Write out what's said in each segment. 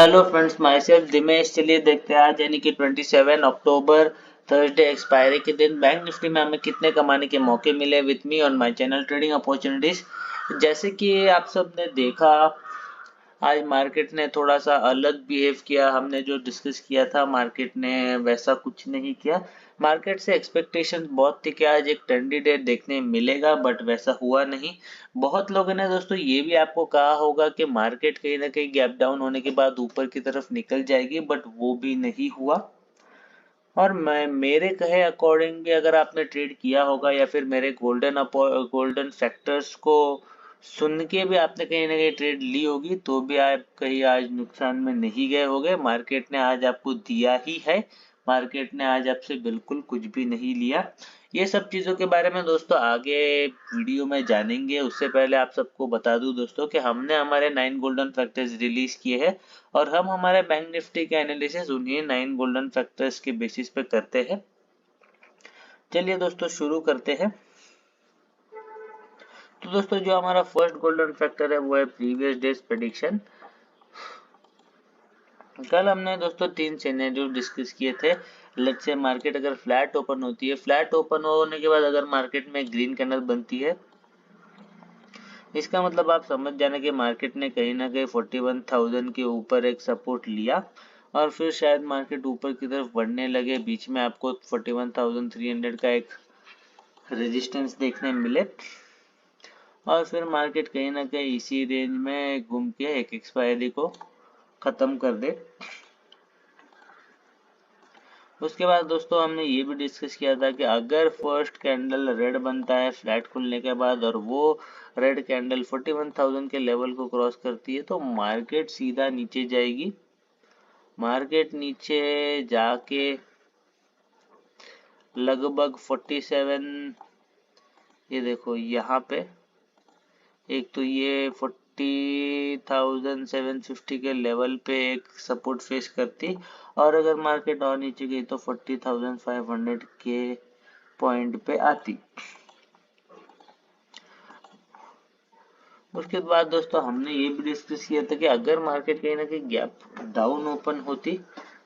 Hello friends, myself Dimesh. चलिए देखते हैं आज यानी कि 27 अक्टूबर थर्सडे एक्सपायरी के दिन बैंक निफ्टी में हमें कितने कमाने के मौके मिले with me on my channel trading opportunities. जैसे कि आप सब ने देखा, आज मार्केट ने थोड़ा सा अलग बिहेव किया। हमने जो डिस्कस किया था मार्केट ने वैसा कुछ नहीं किया। मार्केट से एक्सपेक्टेशन बहुत थी कि आज एक ट्रेंडी डे देखने मिलेगा, बट वैसा हुआ नहीं। बहुत लोगों ने दोस्तों ये भी आपको कहा होगा कि मार्केट कहीं ना कहीं गैप डाउन होने के बाद ऊपर की तरफ निकल जाएगी, बट वो भी नहीं हुआ। और मैं मेरे कहे अकॉर्डिंग भी अगर आपने ट्रेड किया होगा या फिर मेरे गोल्डन फैक्टर्स को सुन के भी आपने कहीं ना कहीं ट्रेड ली होगी, तो भी आप कहीं आज नुकसान में नहीं गए होंगे। मार्केट ने आज आपको दिया ही है। मार्केट ने आज आपसे बिल्कुल कुछ भी नहीं लिया। ये सब चीज़ों के बारे में दोस्तों आगे वीडियो में जानेंगे। उससे पहले आप सबको बता दूं दोस्तों कि हमने हमारे 9 गोल्डन फैक्टर्स रिलीज किए हैं और हम हमारे बैंक निफ्टी के एनालिसिस उन्हीं 9 गोल्डन फैक्टर्स के बेसिस पे करते हैं। चलिए दोस्तों शुरू करते हैं। तो दोस्तों जो हमारा फर्स्ट गोल्डन फैक्टर है वो है प्रीवियस डेज प्रेडिक्शन। कल हमने दोस्तों 3 सिनेरियो डिस्कस किए थे। लेट्स से मार्केट अगर फ्लैट ओपन होती है, फ्लैट ओपन होने के बाद अगर मार्केट में ग्रीन कैंडल बनती है, इसका मतलब आप समझ जाना कि मार्केट ने कहीं ना कहीं 41,000 के ऊपर एक सपोर्ट लिया और फिर शायद मार्केट ऊपर की तरफ बढ़ने लगे। बीच में आपको 41,300 का एक रेजिस्टेंस देखने मिले और फिर मार्केट कहीं ना कहीं इसी रेंज में घूम के एक एक्सपायरी को खत्म कर दे। उसके बाद दोस्तों हमने ये भी डिस्कस किया था कि अगर फर्स्ट कैंडल रेड बनता है फ्लैट खुलने के बाद और वो रेड कैंडल 41,000 के लेवल को क्रॉस करती है, तो मार्केट सीधा नीचे जाएगी। मार्केट नीचे जाके लगभग 47, ये देखो यहाँ पे एक तो ये 40,750 के लेवल पे एक सपोर्ट फेस करती और अगर मार्केट और नीचे गई तो 40,500 के पॉइंट पे आती। उसके बाद दोस्तों हमने ये भी डिस्कस किया था कि अगर मार्केट कहीं ना कहीं गैप डाउन ओपन होती,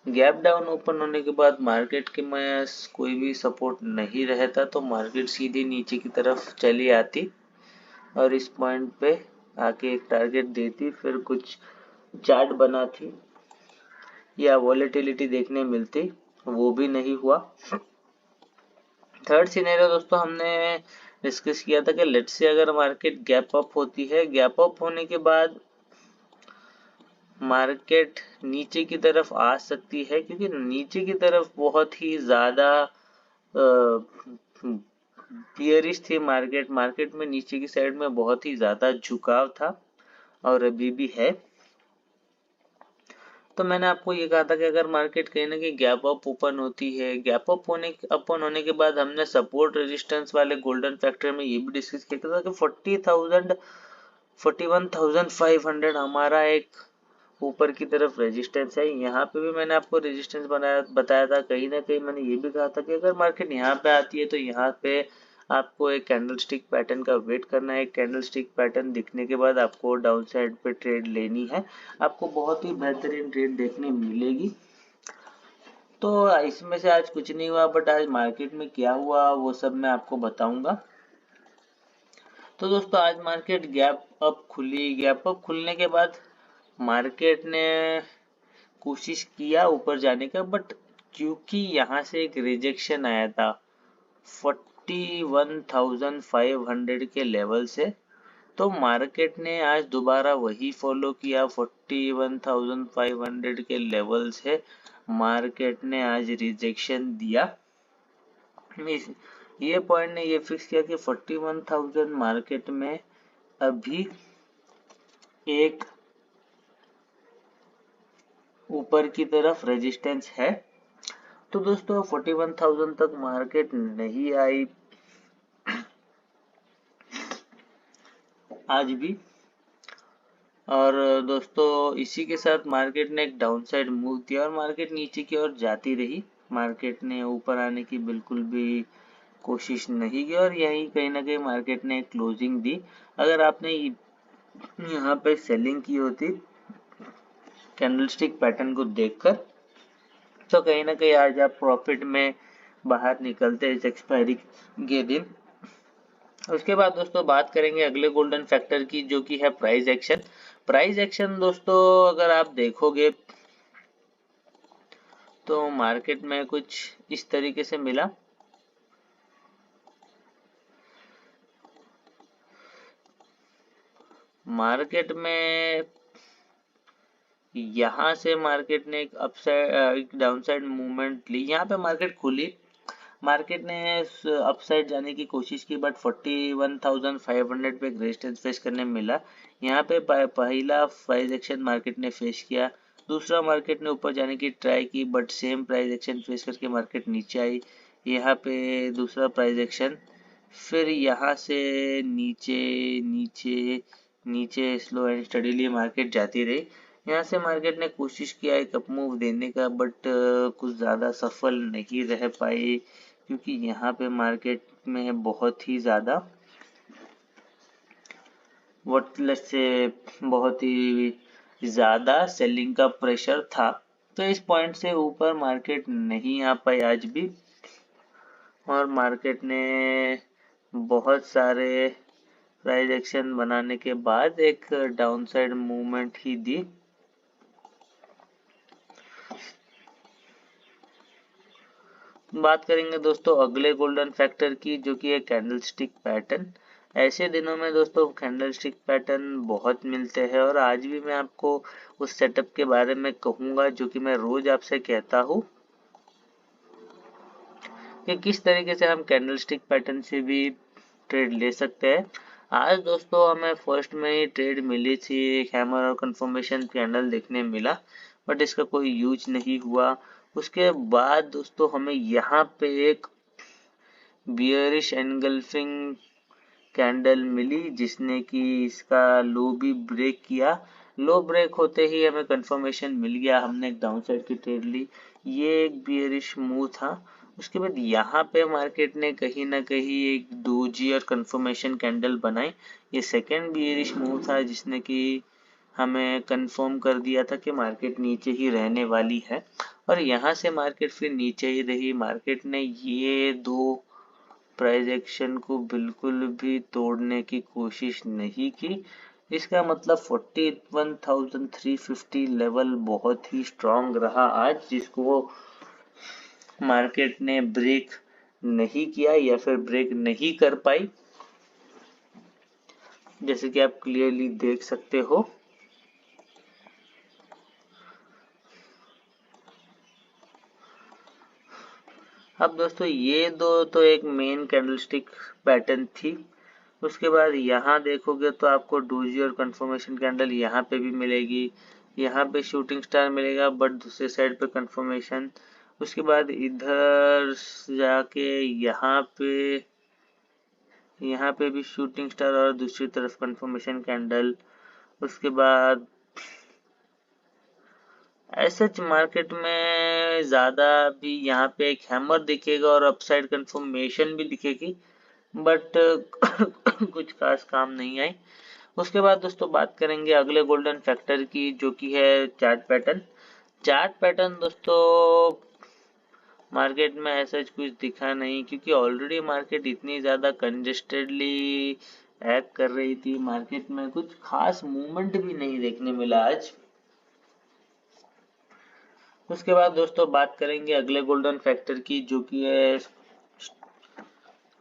गैप डाउन ओपन होने के बाद मार्केट के में कोई भी सपोर्ट नहीं रहता, तो मार्केट सीधी नीचे की तरफ चली आती और इस पॉइंट पे आके एक टारगेट देती, फिर कुछ चार्ट बनाती या वॉलेटिलिटी देखने मिलती। वो भी नहीं हुआ। थर्ड सिनेरियो दोस्तों हमने डिस्कस किया था कि लेट्स से अगर मार्केट गैप अप होती है, गैप अप होने के बाद मार्केट नीचे की तरफ आ सकती है, क्योंकि नीचे की तरफ बहुत ही ज्यादा बियरिश थी मार्केट। मार्केट में नीचे की साइड में बहुत ही ज्यादा झुकाव था और अभी भी है। तो मैंने आपको ये कहा था कि अगर मार्केट कहीं ना कहीं गैप अप ओपन होती है, गैप अप होने के बाद हमने सपोर्ट रेजिस्टेंस वाले गोल्डन फैक्टर में ये भी डिस्कस किया था कि 41,500 हमारा एक ऊपर की तरफ रेजिस्टेंस है। यहाँ पे भी मैंने आपको रेजिस्टेंस बताया था। कहीं ना कहीं मैंने ये भी कहा था कि अगर मार्केट यहाँ पे आती है तो यहाँ पे आपको एक कैंडलस्टिक पैटर्न का वेट करना है। एक कैंडलस्टिक पैटर्न दिखने के बाद आपको डाउन साइड पे ट्रेड लेनी है। आपको बहुत ही बेहतरीन ट्रेड देखने मिलेगी। तो इसमें से आज कुछ नहीं हुआ, बट आज मार्केट में क्या हुआ वो सब मैं आपको बताऊंगा। तो दोस्तों आज मार्केट गैप अप खुली। गैप अप खुलने के बाद मार्केट ने कोशिश किया ऊपर जाने का, बट क्योंकि यहाँ से एक रिजेक्शन आया था 41,500 के लेवल से, तो मार्केट ने आज दोबारा वही फॉलो किया। 41,500 के लेवल से मार्केट ने आज रिजेक्शन दिया। ये पॉइंट ने ये फिक्स किया कि 41,000 मार्केट में अभी एक ऊपर की तरफ रेजिस्टेंस है। तो दोस्तों 41,000 तक मार्केट नहीं आई आज भी। और दोस्तों इसी के साथ मार्केट ने एक डाउन साइड मूव दिया और मार्केट नीचे की ओर जाती रही। मार्केट ने ऊपर आने की बिल्कुल भी कोशिश नहीं की और यही कहीं ना कहीं मार्केट ने क्लोजिंग दी। अगर आपने यहाँ पे सेलिंग की होती कैंडलस्टिक पैटर्न को देखकर, तो कहीं ना कहीं आज आप प्रॉफिट में बाहर निकलते हैं इस एक्सपायरी के दिन। उसके बाद दोस्तों बात करेंगे अगले गोल्डन फैक्टर की, जो कि है प्राइस एक्शन। प्राइस एक्शन दोस्तों अगर आप देखोगे तो मार्केट में कुछ इस तरीके से मिला। मार्केट में यहाँ से मार्केट ने एक अपसाइड एक डाउनसाइड मूवमेंट ली। यहाँ पे मार्केट खुली, मार्केट ने अपसाइड जाने की कोशिश की, बट 41,500 पे एक रेजिस्टेंस फेस करने मिला। यहाँ पे पहला प्राइस एक्शन मार्केट ने फेस किया। दूसरा मार्केट ने ऊपर जाने की ट्राई की, but same price action face करके मार्केट नीचे आई। यहाँ पे दूसरा प्राइस एक्शन, फिर यहाँ से नीचे नीचे नीचे स्लो एंड स्टडीली मार्केट जाती रही। यहाँ से मार्केट ने कोशिश किया एक अप मूव देने का, बट कुछ ज़्यादा सफल नहीं रह पाई, क्योंकि यहाँ पे मार्केट में बहुत ही ज़्यादा बहुत ही ज़्यादा सेलिंग का प्रेशर था। तो इस पॉइंट से ऊपर मार्केट नहीं आ पाई आज भी, और मार्केट ने बहुत सारे प्राइस एक्शन बनाने के बाद एक डाउनसाइड मूवमेंट ही दी। बात करेंगे दोस्तों अगले गोल्डन फैक्टर की, जो कि है कैंडलस्टिक पैटर्न। ऐसे दिनों में दोस्तों कैंडलस्टिक पैटर्न बहुत मिलते हैं, और आज भी मैं आपको उस सेटअप के बारे में कहूंगा जो कि मैं रोज आपसे कहता हूँ कि किस तरीके से हम कैंडलस्टिक पैटर्न से भी ट्रेड ले सकते हैं। आज दोस्तों हमें फर्स्ट में ही ट्रेड मिली थी, एक हैमर और कंफर्मेशन कैंडल देखने मिला, बट इसका कोई यूज नहीं हुआ। उसके बाद दोस्तों हमें यहाँ पे एक बियरिश एनगल्फिंग कैंडल मिली, जिसने कि इसका लो भी ब्रेक किया। लो ब्रेक होते ही हमें कंफर्मेशन मिल गया, हमने एक डाउन साइड की ट्रेड ली। ये एक बियरिश मूव था। उसके बाद यहाँ पे मार्केट ने कहीं ना कहीं एक डोजी और कंफर्मेशन कैंडल बनाई। ये सेकेंड बियरिश मूव था, जिसने कि हमें कंफर्म कर दिया था कि मार्केट नीचे ही रहने वाली है, और यहाँ से मार्केट फिर नीचे ही रही। मार्केट ने ये दो प्राइस एक्शन को बिल्कुल भी तोड़ने की कोशिश नहीं की। इसका मतलब 41,350 लेवल बहुत ही स्ट्रांग रहा आज, जिसको मार्केट ने ब्रेक नहीं किया या फिर ब्रेक नहीं कर पाई, जैसे कि आप क्लियरली देख सकते हो। अब दोस्तों ये दो तो एक मेन कैंडलस्टिक पैटर्न थी। उसके बाद यहाँ देखोगे तो आपको डोजी और कंफर्मेशन कैंडल यहाँ पे भी मिलेगी, यहाँ पे शूटिंग स्टार मिलेगा, बट दूसरे साइड पे कंफर्मेशन। उसके बाद इधर जाके यहाँ पे भी शूटिंग स्टार और दूसरी तरफ कंफर्मेशन कैंडल। उसके बाद ऐसे मार्केट में ज्यादा भी यहाँ पे एक हैमर दिखेगा और अपसाइड कंफर्मेशन भी दिखेगी, बट कुछ खास काम नहीं आई। उसके बाद दोस्तों बात करेंगे अगले गोल्डन फैक्टर की, जो कि है चार्ट पैटर्न। चार्ट पैटर्न दोस्तों मार्केट में ऐसा कुछ दिखा नहीं, क्योंकि ऑलरेडी मार्केट इतनी ज्यादा कंजेस्टेडली एक्ट कर रही थी। मार्केट में कुछ खास मूवमेंट भी नहीं देखने मिला आज। उसके बाद दोस्तों बात करेंगे अगले गोल्डन फैक्टर की, जो कि है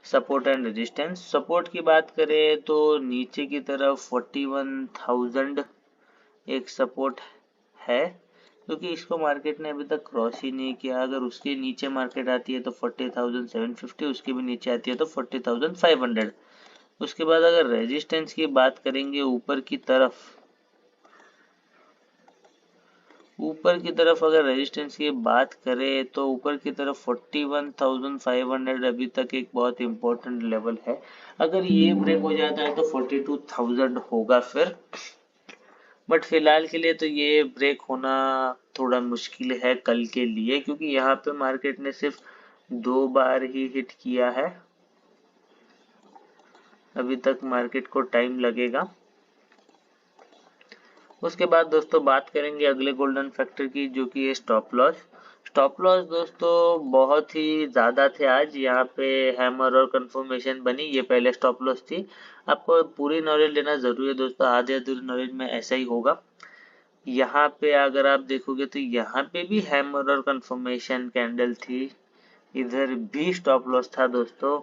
सपोर्ट एंड रेजिस्टेंस। सपोर्ट की बात करें तो नीचे की तरफ 41,000 एक सपोर्ट है, क्योंकि इसको मार्केट ने अभी तक क्रॉस ही नहीं किया। अगर उसके नीचे मार्केट आती है तो 40,750, उसके भी नीचे आती है तो 40,500। उसके बाद अगर रेजिस्टेंस की बात करेंगे ऊपर की तरफ अगर रेजिस्टेंस की बात करें तो ऊपर की तरफ 41,500 अभी तक एक बहुत इंपॉर्टेंट लेवल है। अगर ये ब्रेक हो जाता है तो 42,000 होगा फिर, बट फिलहाल के लिए तो ये ब्रेक होना थोड़ा मुश्किल है कल के लिए, क्योंकि यहाँ पे मार्केट ने सिर्फ 2 बार ही हिट किया है। अभी तक मार्केट को टाइम लगेगा। उसके बाद दोस्तों बात करेंगे अगले गोल्डन फैक्टर की, जो कि है स्टॉप लॉस। स्टॉप लॉस दोस्तों बहुत ही ज़्यादा थे आज, यहाँ पे हैमर और कंफर्मेशन बनी, ये पहले स्टॉप लॉस थी। आपको पूरी नॉलेज लेना ज़रूरी है दोस्तों, आधे अधूरी नॉलेज में ऐसा ही होगा। यहाँ पे अगर आप देखोगे तो यहाँ पे भी हैमर और कंफर्मेशन कैंडल थी, इधर भी स्टॉप लॉस था दोस्तों,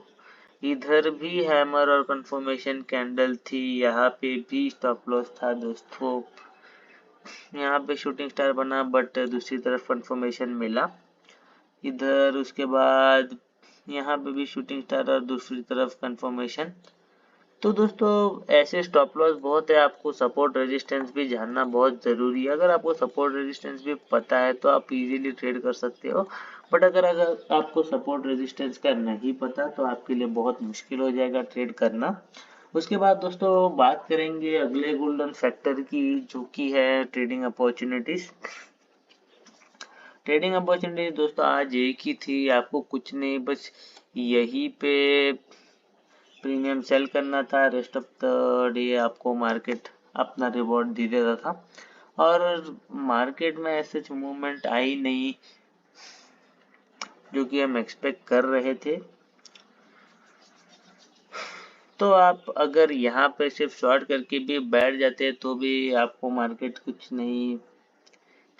इधर भी हैमर और कंफर्मेशन कैंडल थी, यहाँ पे भी स्टॉप लॉस था दोस्तों। यहाँ पे शूटिंग स्टार बना बट दूसरी तरफ कंफर्मेशन मिला इधर। उसके बाद यहाँ पे भी शूटिंग स्टार और दूसरी तरफ कंफर्मेशन। तो दोस्तों ऐसे स्टॉप लॉस बहुत है, आपको सपोर्ट रेजिस्टेंस भी जानना बहुत ज़रूरी है। अगर आपको सपोर्ट रेजिस्टेंस भी पता है तो आप इजीली ट्रेड कर सकते हो, बट अगर आपको सपोर्ट रेजिस्टेंस का नहीं पता तो आपके लिए बहुत मुश्किल हो जाएगा ट्रेड करना। उसके बाद दोस्तों बात करेंगे अगले गोल्डन फैक्टर की, जो कि है ट्रेडिंग अपॉर्चुनिटीज। ट्रेडिंग अपॉर्चुनिटीज दोस्तों आज एक ही थी, आपको कुछ नहीं बस यही पे प्रीमियम सेल करना था, रेस्ट ऑफ द डे आपको मार्केट अपना रिवॉर्ड दे देता था। और मार्केट में ऐसे मूवमेंट आई नहीं जो कि हम एक्सपेक्ट कर रहे थे। तो आप अगर यहाँ पे सिर्फ शॉर्ट करके भी बैठ जाते तो भी आपको मार्केट कुछ नहीं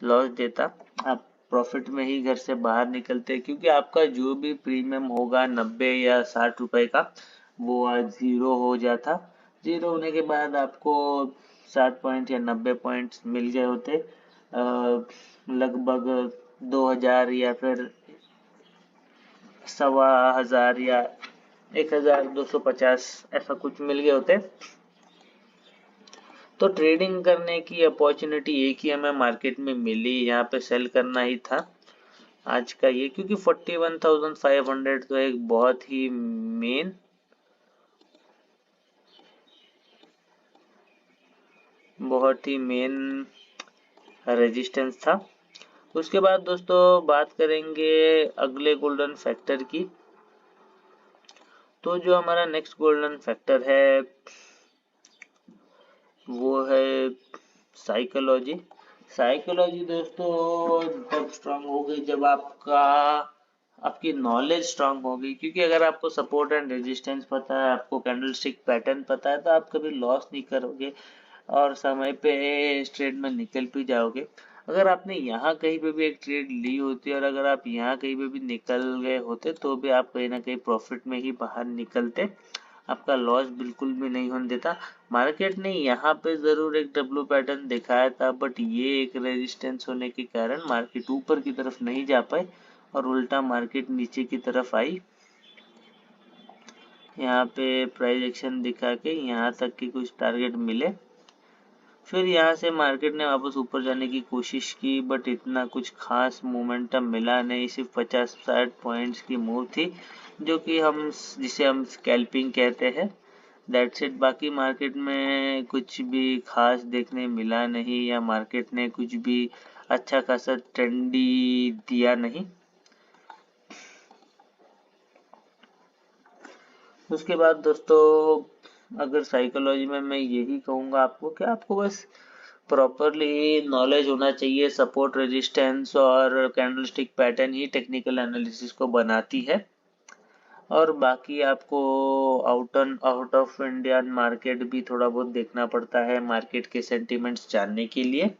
लॉस देता, आप प्रॉफिट में ही घर से बाहर निकलते, क्योंकि आपका जो भी प्रीमियम होगा 90 या 60 रुपए का, वो आज जीरो हो जाता। जीरो होने के बाद आपको 60 पॉइंट या 90 पॉइंट्स मिल गए होते, लगभग 2000 या फिर 1500 या 1250 ऐसा कुछ मिल गए होते। तो ट्रेडिंग करने की अपॉर्चुनिटी एक ही हमें मार्केट में मिली, यहाँ पे सेल करना ही था आज का ये, क्योंकि 41,500 तो एक बहुत ही मेन रेजिस्टेंस था। उसके बाद दोस्तों बात करेंगे अगले गोल्डन फैक्टर की। तो जो हमारा नेक्स्ट गोल्डन फैक्टर है वो है साइकोलॉजी। साइकोलॉजी दोस्तों तब स्ट्रांग हो गई जब आपकी नॉलेज स्ट्रांग हो गई, क्योंकि अगर आपको सपोर्ट एंड रेजिस्टेंस पता है, आपको कैंडलस्टिक पैटर्न पता है, तो आप कभी लॉस नहीं करोगे और समय पे इस ट्रेड में निकल भी जाओगे। अगर आपने यहाँ कहीं पे भी एक ट्रेड ली होती और अगर आप यहाँ कहीं पे भी निकल गए होते तो भी आप कहीं ना कहीं प्रॉफिट में ही बाहर निकलते, आपका लॉस बिल्कुल भी नहीं होने देता। मार्केट ने यहाँ पे जरूर एक डब्ल्यू पैटर्न दिखाया था, बट ये एक रेजिस्टेंस होने के कारण मार्केट ऊपर की तरफ नहीं जा पाई और उल्टा मार्केट नीचे की तरफ आई। यहाँ पे प्राइस एक्शन दिखा के यहाँ तक के कुछ टारगेट मिले, फिर यहाँ से मार्केट ने वापस ऊपर जाने की कोशिश की, बट इतना कुछ खास मोमेंटम मिला नहीं, सिर्फ 50-60 पॉइंट्स की मूव थी, जो कि जिसे हम स्कैल्पिंग कहते हैं, दैट्स इट। बाकी मार्केट में कुछ भी खास देखने मिला नहीं, या मार्केट ने कुछ भी अच्छा खासा ट्रेंडी दिया नहीं। उसके बाद दोस्तों अगर साइकोलॉजी में मैं यही कहूँगा आपको कि आपको बस प्रॉपरली नॉलेज होना चाहिए। सपोर्ट रेजिस्टेंस और कैंडलस्टिक पैटर्न ही टेक्निकल एनालिसिस को बनाती है, और बाकी आपको आउट ऑफ इंडियन मार्केट भी थोड़ा बहुत देखना पड़ता है मार्केट के सेंटिमेंट्स जानने के लिए।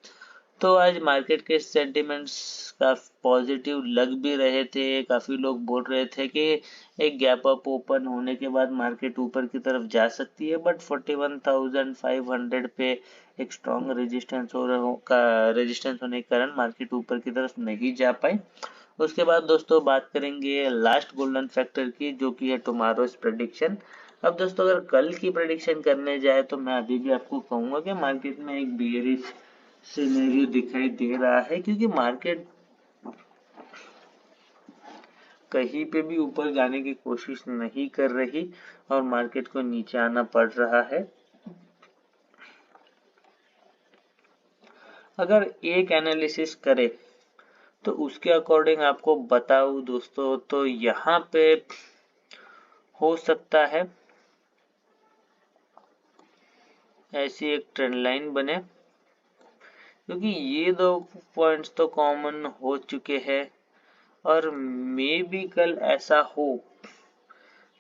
तो आज मार्केट के सेंटिमेंट्स काफी पॉजिटिव लग भी रहे थे, काफी लोग बोल रहे थे कि एक गैप अप ओपन होने के बाद मार्केट ऊपर की तरफ जा सकती है, बट 41,500 पे एक स्ट्रॉन्ग रेजिस्टेंस होने के कारण मार्केट ऊपर की तरफ नहीं जा पाई। उसके बाद दोस्तों बात करेंगे लास्ट गोल्डन फैक्टर की, जो कि है टुमारोज प्रेडिक्शन। अब दोस्तों अगर कल की प्रेडिक्शन करने जाए तो मैं अभी भी आपको कहूंगा कि मार्केट में एक बियरिश सिनेरियो दिखाई दे रहा है, क्योंकि मार्केट कहीं पे भी ऊपर जाने की कोशिश नहीं कर रही और मार्केट को नीचे आना पड़ रहा है। अगर एक एनालिसिस करे तो उसके अकॉर्डिंग आपको बताऊं दोस्तों, तो यहाँ पे हो सकता है ऐसी एक ट्रेंड लाइन बने क्योंकि ये दो पॉइंट्स तो कॉमन हो चुके हैं। और मे भी कल ऐसा हो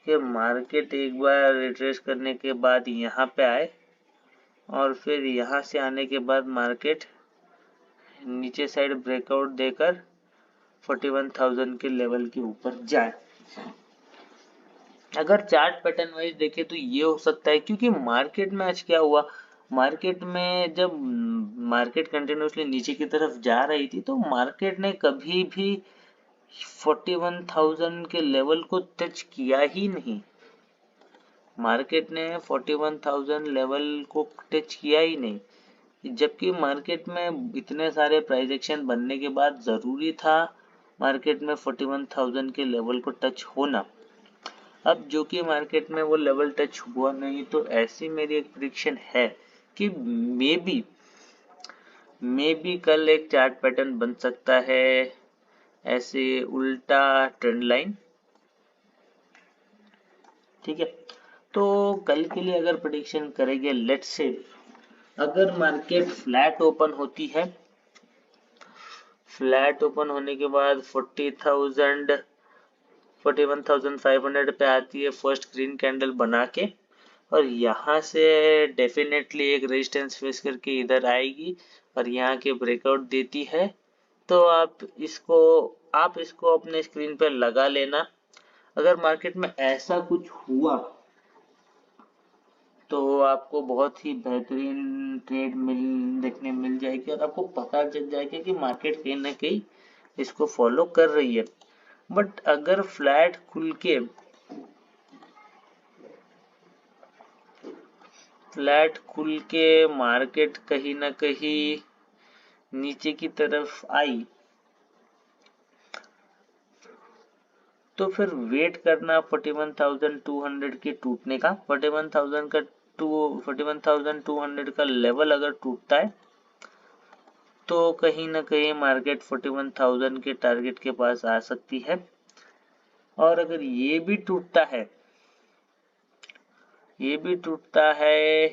कि मार्केट एक बार रिट्रेस करने के बाद यहाँ पे आए और फिर यहाँ से आने के बाद मार्केट नीचे साइड ब्रेकआउट देकर 41,000 के लेवल के ऊपर जाए। अगर चार्ट पैटर्न वाइज देखें तो ये हो सकता है, क्योंकि मार्केट में आज क्या हुआ, मार्केट में जब मार्केट कंटिन्यूसली नीचे की तरफ जा रही थी तो मार्केट ने कभी भी 41,000 के लेवल को टच किया ही नहीं। मार्केट ने 41,000 लेवल को टच किया ही नहीं, जबकि मार्केट में इतने सारे प्राइस एक्शन बनने के बाद जरूरी था मार्केट में 41,000 के लेवल को टच होना। अब जो कि मार्केट में वो लेवल टच हुआ नहीं, तो ऐसी मेरी एक प्रेडिक्शन है कि मे बी कल एक चार्ट पैटर्न बन सकता है, ऐसे उल्टा ट्रेंड लाइन। ठीक है, तो कल के लिए अगर प्रेडिक्शन करेंगे, लेट्स से अगर मार्केट फ्लैट ओपन होती है, फ्लैट ओपन होने के बाद 41,500 पे आती है फर्स्ट ग्रीन कैंडल बना के, और यहाँ से डेफिनेटली एक रेजिस्टेंस फेस करके इधर आएगी और यहाँ के ब्रेकआउट देती है, तो आप इसको अपने स्क्रीन पर लगा लेना। अगर मार्केट में ऐसा कुछ हुआ तो आपको बहुत ही बेहतरीन ट्रेड देखने मिल जाएगी और आपको पता चल जाएगा कि मार्केट कहीं ना कहीं इसको फॉलो कर रही है। बट अगर फ्लैट खुल के मार्केट कहीं ना कहीं नीचे की तरफ आई तो फिर वेट करना 41,200 के टूटने का। 41,200 का लेवल अगर टूटता है तो कहीं ना कहीं मार्केट 41,000 के टारगेट के पास आ सकती है। और अगर ये भी टूटता है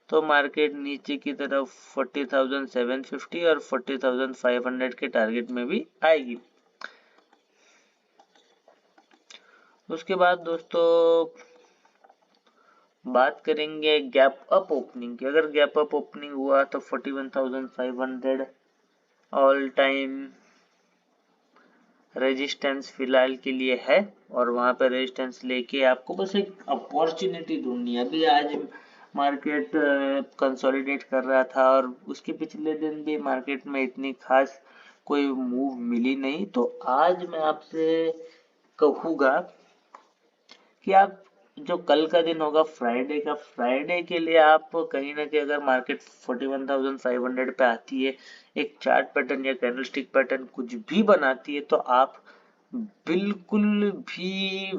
तो मार्केट नीचे की तरफ 40,750 और 40,500 के टारगेट में भी आएगी। उसके बाद दोस्तों बात करेंगे गैप अप ओपनिंग की। अगर गैप अप ओपनिंग हुआ तो 41,500 ऑल टाइम रेजिस्टेंस फिलहाल के लिए है, और वहां पर रेजिस्टेंस लेके आपको बस एक अपॉर्चुनिटी ढूंढनी है। अभी आज मार्केट कंसोलिडेट कर रहा था और उसके पिछले दिन भी मार्केट में इतनी खास कोई मूव मिली नहीं, तो आज मैं आपसे कहूँगा कि आप जो कल का दिन होगा फ्राइडे के लिए आप कहीं ना कहीं अगर मार्केट 41,500 पे आती है, एक चार्ट पैटर्न या कैंडलस्टिक पैटर्न कुछ भी बनाती है, तो आप बिल्कुल भी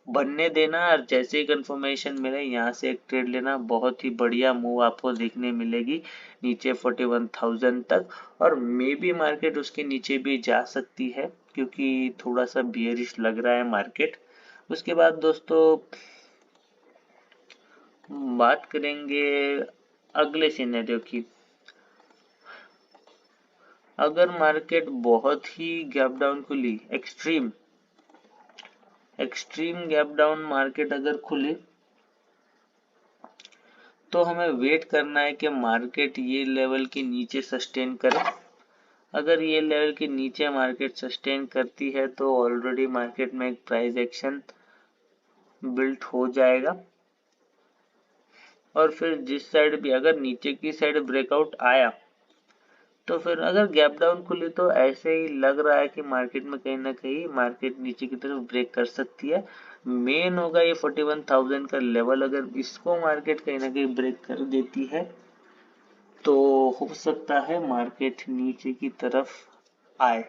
बनने देना और जैसे ही कंफर्मेशन मिले यहाँ से एक ट्रेड लेना। बहुत ही बढ़िया मूव आपको देखने मिलेगी नीचे 41,000 तक, और मे बी मार्केट उसके नीचे भी जा सकती है क्योंकि थोड़ा सा बियरिश लग रहा है मार्केट। उसके बाद दोस्तों बात करेंगे अगले सिनेरियो की। अगर मार्केट बहुत ही गैप डाउन खुली, एक्सट्रीम गैप डाउन मार्केट अगर खुली, तो हमें वेट करना है कि मार्केट ये लेवल के नीचे सस्टेन करे। अगर ये लेवल के नीचे मार्केट सस्टेन करती है तो ऑलरेडी मार्केट में एक प्राइस एक्शन बिल्ट हो जाएगा, और फिर जिस साइड भी अगर नीचे की साइड ब्रेकआउट आया तो फिर अगर गैप डाउन खुली तो ऐसे ही लग रहा है कि मार्केट में कहीं ना कहीं मार्केट नीचे की तरफ ब्रेक कर सकती है। मेन होगा ये 41,000 का लेवल, अगर इसको मार्केट कहीं ना कहीं ब्रेक कर देती है तो हो सकता है मार्केट नीचे की तरफ आए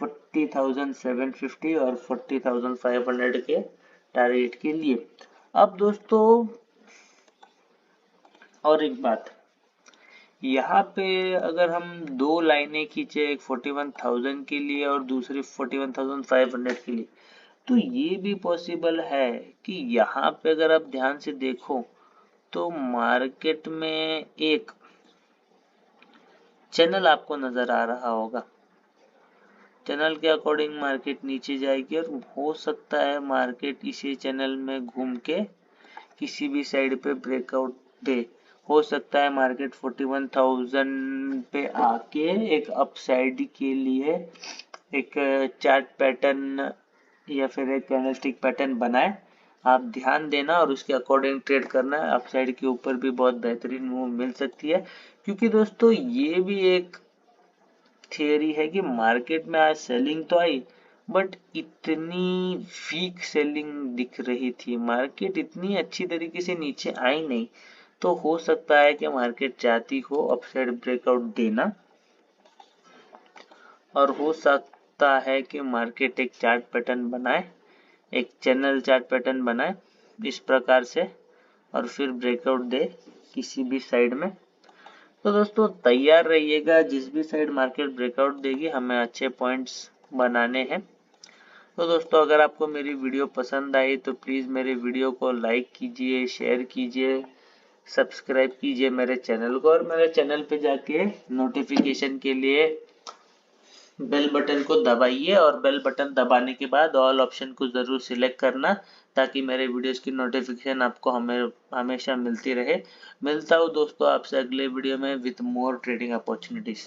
40,750 और 40,500 के टारगेट के लिए। अब दोस्तों और एक बात, यहाँ पे अगर हम दो लाइनें खींचे, एक 41,000 के लिए और दूसरी 41,500 के लिए, तो ये भी पॉसिबल है कि यहाँ पे अगर आप ध्यान से देखो तो मार्केट में एक चैनल आपको नजर आ रहा होगा। चैनल के अकॉर्डिंग मार्केट नीचे जाएगी और हो सकता है मार्केट इसी चैनल में घूम के किसी भी साइड पे ब्रेकआउट दे। हो सकता है मार्केट 41,000 पे आके एक अपसाइड के लिए एक चार्ट पैटर्न या फिर एक कैंडलस्टिक पैटर्न बनाए। आप ध्यान देना और उसके अकॉर्डिंग ट्रेड करना। अपसाइड के ऊपर भी बहुत बेहतरीन मूव मिल सकती है, क्योंकि दोस्तों ये भी एक थियरी है कि मार्केट में आज सेलिंग तो आई, बट इतनी वीक सेलिंग दिख रही थी, मार्केट इतनी अच्छी तरीके से नीचे आई नहीं। तो हो सकता है कि मार्केट चाहती हो अपसाइड ब्रेकआउट देना, और हो सकता है कि मार्केट एक चार्ट पैटर्न बनाए, एक चैनल चार्ट पैटर्न बनाए इस प्रकार से, और फिर ब्रेकआउट दे किसी भी साइड में। तो दोस्तों तैयार रहिएगा, जिस भी साइड मार्केट ब्रेकआउट देगी हमें अच्छे पॉइंट्स बनाने हैं। तो दोस्तों अगर आपको मेरी वीडियो पसंद आई तो प्लीज़ मेरे वीडियो को लाइक कीजिए, शेयर कीजिए, सब्सक्राइब कीजिए मेरे चैनल को, और मेरे चैनल पे जाके नोटिफिकेशन के लिए बेल बटन को दबाइए, और बेल बटन दबाने के बाद ऑल ऑप्शन को ज़रूर सिलेक्ट करना, ताकि मेरे वीडियोस की नोटिफिकेशन आपको हमेशा मिलती रहे। मिलता हूँ दोस्तों आपसे अगले वीडियो में विथ मोर ट्रेडिंग अपॉर्चुनिटीज।